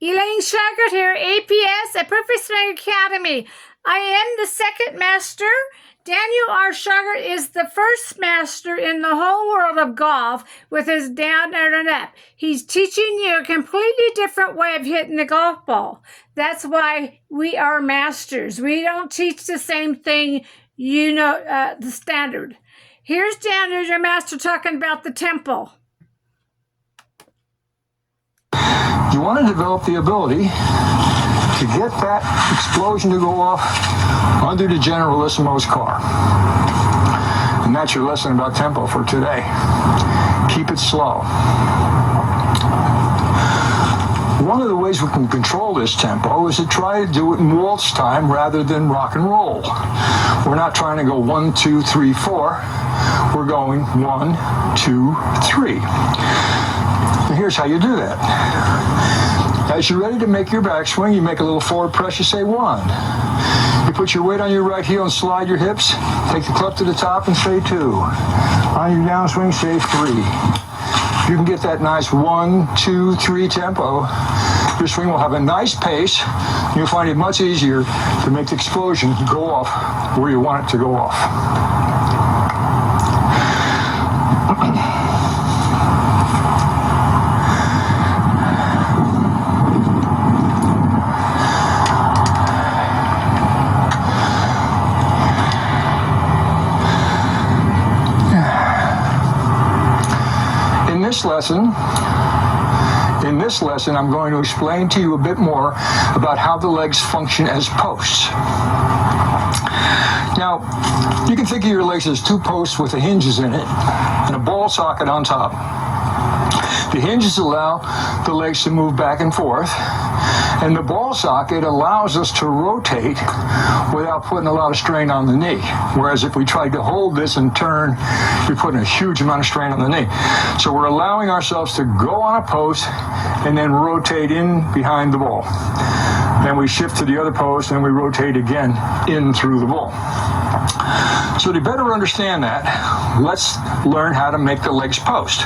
Elaine Shauger here, APS at Perfect Swing Academy. I am the second master. Daniel R. Shauger is the first master in the whole world of golf with his down and up. He's teaching you a completely different way of hitting the golf ball. That's why we are masters. We don't teach the same thing, the standard. Here's Daniel, your master, talking about the tempo. You want to develop the ability to get that explosion to go off under the generalissimo's car. And that's your lesson about tempo for today. Keep it slow. One of the ways we can control this tempo is to try to do it in waltz time rather than rock and roll. We're not trying to go 1, 2, 3, 4. We're going 1, 2, 3. And here's how you do that. As you're ready to make your backswing, you make a little forward press, you say 1. You put your weight on your right heel and slide your hips. Take the club to the top and say 2. On your downswing, say 3. You can get that nice 1, 2, 3 tempo. Your swing will have a nice pace. You'll find it much easier to make the explosion go off where you want it to go off. In this lesson, I'm going to explain to you a bit more about how the legs function as posts. Now, you can think of your legs as 2 posts with the hinges in it and a ball socket on top. The hinges allow the legs to move back and forth, and the ball socket allows us to rotate without putting a lot of strain on the knee. Whereas if we tried to hold this and turn, you're putting a huge amount of strain on the knee. So we're allowing ourselves to go on a post and then rotate in behind the ball. Then we shift to the other post and we rotate again in through the ball. So to better understand that, let's learn how to make the legs post.